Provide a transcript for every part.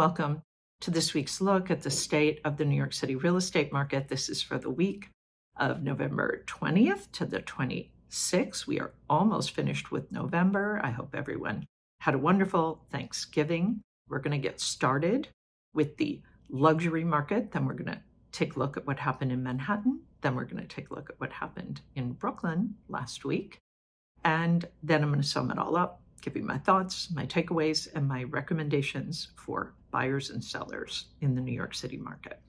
welcome to this week's look at the state of the New York City real estate market. This is for the week of November 20th to the 26th. We are almost finished with November. I hope everyone had a wonderful Thanksgiving. We're going to get started with the luxury market. Then we're going to take a look at what happened in Manhattan. Then we're going to take a look at what happened in Brooklyn last week. And then I'm going to sum it all up, give you my thoughts, my takeaways, and my recommendations for buyers and sellers in the New York City market.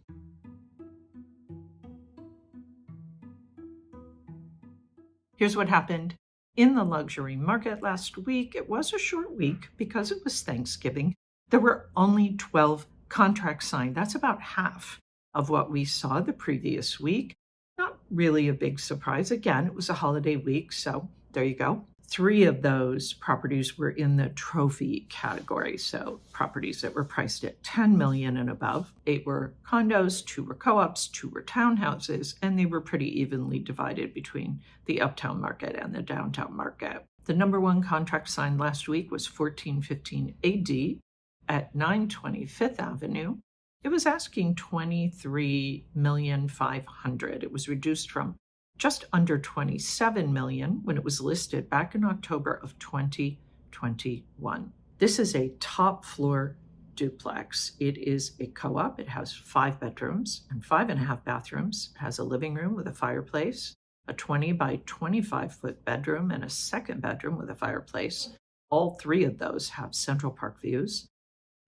Here's what happened in the luxury market last week. It was a short week because it was Thanksgiving. There were only 12 contracts signed. That's about half of what we saw the previous week. Not really a big surprise. Again, it was a holiday week, so there you go. 3 of those properties were in the trophy category, so properties that were priced at $10 million and above. 8 were condos, 2 were co-ops, 2 were townhouses, and they were pretty evenly divided between the uptown market and the downtown market. The number 1 contract signed last week was 1415 AD at 920 Fifth Avenue. It was asking $23,500,000. It was reduced from just under $27 million when it was listed back in October of 2021. This is a top floor duplex. It is a co-op. It has 5 bedrooms and 5.5 bathrooms. It has a living room with a fireplace, a 20 by 25 foot bedroom, and a second bedroom with a fireplace. All 3 of those have Central Park views.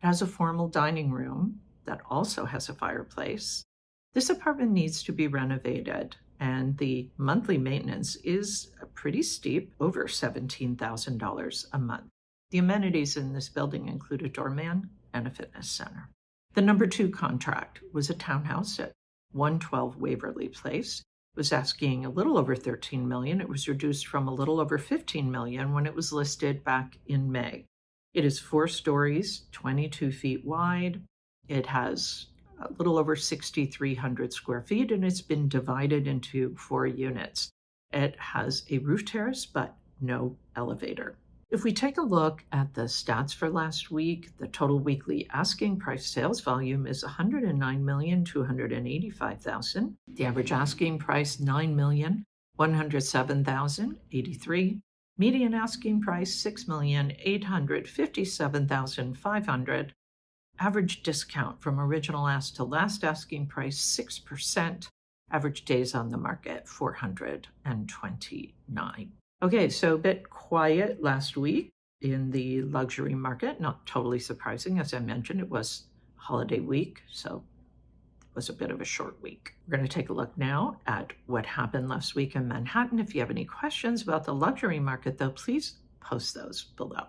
It has a formal dining room that also has a fireplace. This apartment needs to be renovated, and the monthly maintenance is pretty steep, over $17,000 a month. The amenities in this building include a doorman and a fitness center. The number 2 contract was a townhouse at 112 Waverly Place. It was asking a little over $13 million. It was reduced from a little over $15 million when it was listed back in May. It is 4 stories, 22 feet wide. It has a little over 6,300 square feet, and it's been divided into 4 units. It has a roof terrace, but no elevator. If we take a look at the stats for last week, the total weekly asking price sales volume is $109,285,000. The average asking price, $9,107,083. Median asking price, $6,857,500. Average discount from original ask to last asking price, 6%. Average days on the market, 429. Okay, so a bit quiet last week in the luxury market. Not totally surprising. As I mentioned, it was holiday week, so it was a bit of a short week. We're going to take a look now at what happened last week in Manhattan. If you have any questions about the luxury market, though, please post those below.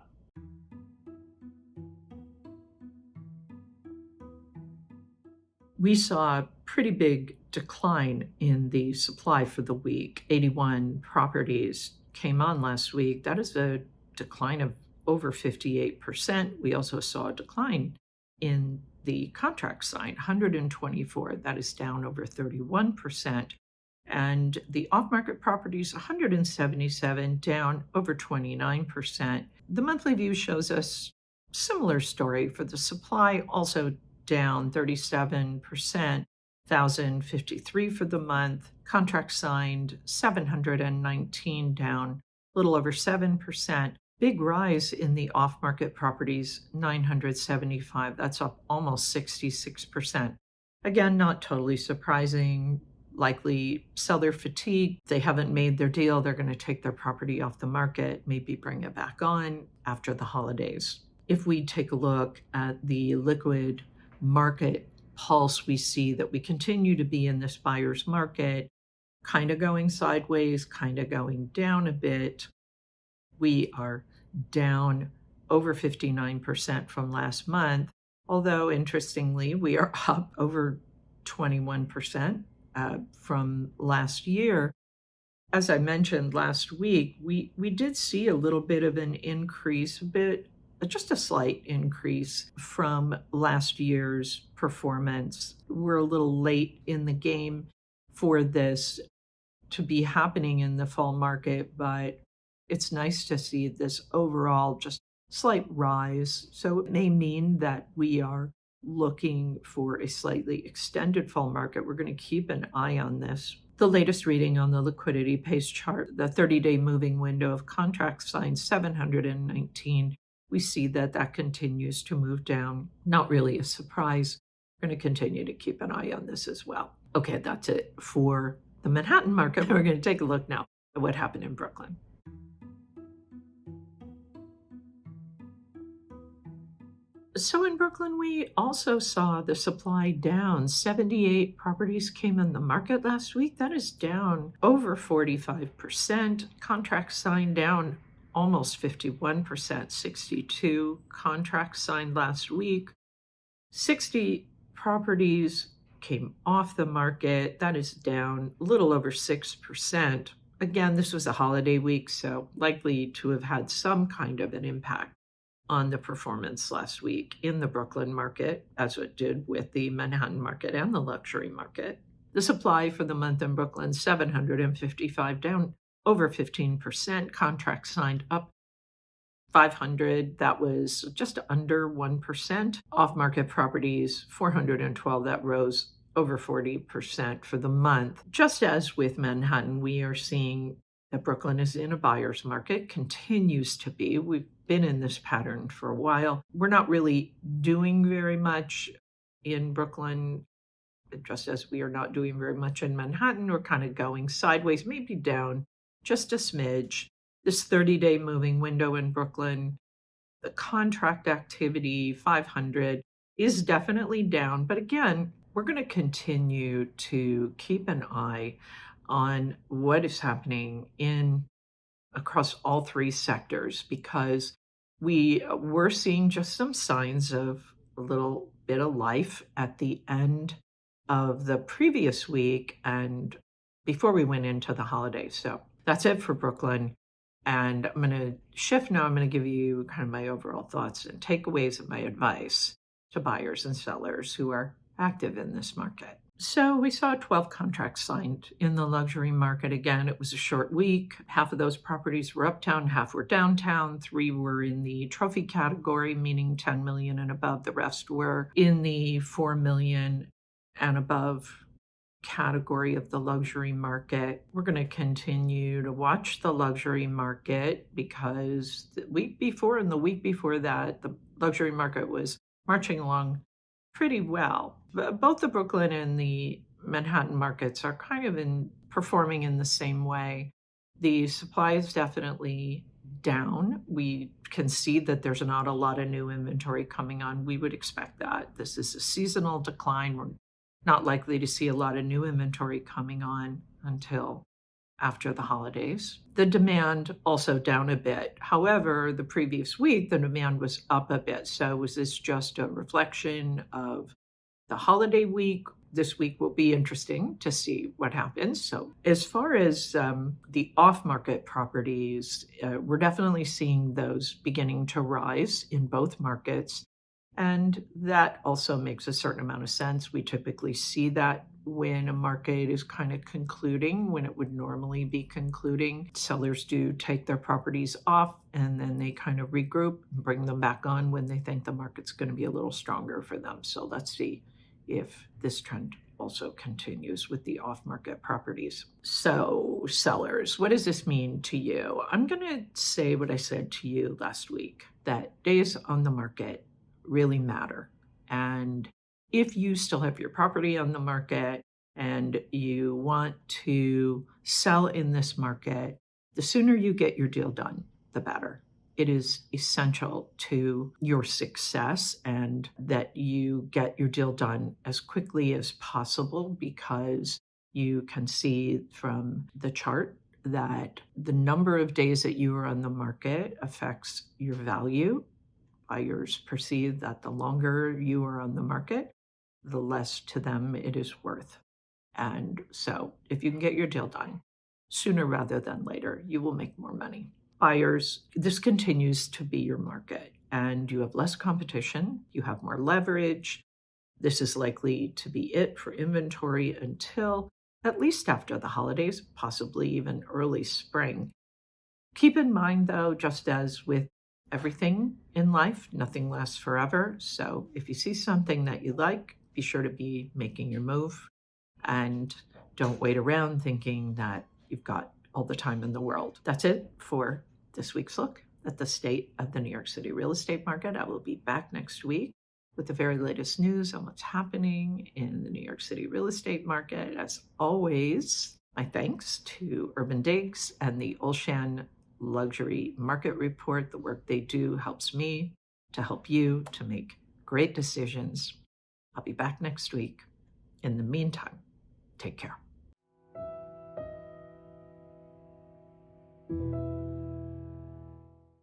We saw a pretty big decline in the supply for the week. 81 properties came on last week. That is a decline of over 58%. We also saw a decline in the contract signed, 124. That is down over 31%. And the off-market properties, 177, down over 29%. The monthly view shows us similar story for the supply, also down 37%, 1,053 for the month. Contract signed, 719, down a little over 7%. Big rise in the off-market properties, 975. That's up almost 66%. Again, not totally surprising. Likely seller fatigue. They haven't made their deal. They're going to take their property off the market, maybe bring it back on after the holidays. If we take a look at the liquid market pulse, we see that we continue to be in this buyer's market, kind of going sideways, kind of going down a bit. We are down over 59% from last month, although interestingly, we are up over 21% from last year. As I mentioned last week, we did see a little bit of an increase, just a slight increase from last year's performance. We're a little late in the game for this to be happening in the fall market, but it's nice to see this overall just slight rise. So it may mean that we are looking for a slightly extended fall market. We're going to keep an eye on this. The latest reading on the Liquidity Pace chart, the 30-day moving window of contracts signed 719. We see that that continues to move down. Not really a surprise. We're going to continue to keep an eye on this as well. Okay, that's it for the Manhattan market. We're going to take a look now at what happened in Brooklyn. So in Brooklyn, we also saw the supply down. 78 properties came in the market last week. That is down over 45%. Contracts signed down almost 51%. 62 contracts signed last week. 60 properties came off the market. That is down a little over 6%. Again, this was a holiday week, so likely to have had some kind of an impact on the performance last week in the Brooklyn market, as it did with the Manhattan market and the luxury market. The supply for the month in Brooklyn, 755, down over 15%. Contracts signed up 500. That was just under 1%. Off-market properties, 412. That rose over 40% for the month. Just as with Manhattan, we are seeing that Brooklyn is in a buyer's market, continues to be. We've been in this pattern for a while. We're not really doing very much in Brooklyn, just as we are not doing very much in Manhattan. We're kind of going sideways, maybe down just a smidge. This 30-day moving window in Brooklyn, the contract activity, 500, is definitely down. But again, we're going to continue to keep an eye on what is happening across all three sectors, because we were seeing just some signs of a little bit of life at the end of the previous week and before we went into the holidays. So that's it for Brooklyn. And I'm going to shift now. I'm going to give you kind of my overall thoughts and takeaways of my advice to buyers and sellers who are active in this market. So we saw 12 contracts signed in the luxury market. Again, it was a short week. Half of those properties were uptown, half were downtown. 3 were in the trophy category, meaning 10 million and above. The rest were in the 4 million and above category of the luxury market. We're going to continue to watch the luxury market because the week before and the week before that, the luxury market was marching along pretty well. Both the Brooklyn and the Manhattan markets are kind of performing in the same way. The supply is definitely down. We can see that there's not a lot of new inventory coming on. We would expect that. This is a seasonal decline. We're not likely to see a lot of new inventory coming on until after the holidays. The demand also down a bit. However, the previous week, the demand was up a bit. So was this just a reflection of the holiday week? This week will be interesting to see what happens. So as far as the off-market properties, we're definitely seeing those beginning to rise in both markets. And that also makes a certain amount of sense. We typically see that when a market is kind of concluding, when it would normally be concluding. Sellers do take their properties off and then they kind of regroup and bring them back on when they think the market's going to be a little stronger for them. So let's see if this trend also continues with the off-market properties. So sellers, what does this mean to you? I'm going to say what I said to you last week, that days on the market really matter. And if you still have your property on the market and you want to sell in this market, the sooner you get your deal done, the better. It is essential to your success and that you get your deal done as quickly as possible, because you can see from the chart that the number of days that you are on the market affects your value. Buyers perceive that the longer you are on the market, the less to them it is worth. And so if you can get your deal done sooner rather than later, you will make more money. Buyers, this continues to be your market and you have less competition, you have more leverage. This is likely to be it for inventory until at least after the holidays, possibly even early spring. Keep in mind though, just as with everything in life, nothing lasts forever. So if you see something that you like, be sure to be making your move and don't wait around thinking that you've got all the time in the world. That's it for this week's look at the state of the New York City real estate market. I will be back next week with the very latest news on what's happening in the New York City real estate market. As always, my thanks to Urban Digs and the Olshan Luxury Market Report. The work they do helps me to help you to make great decisions. I'll be back next week. In the meantime, take care.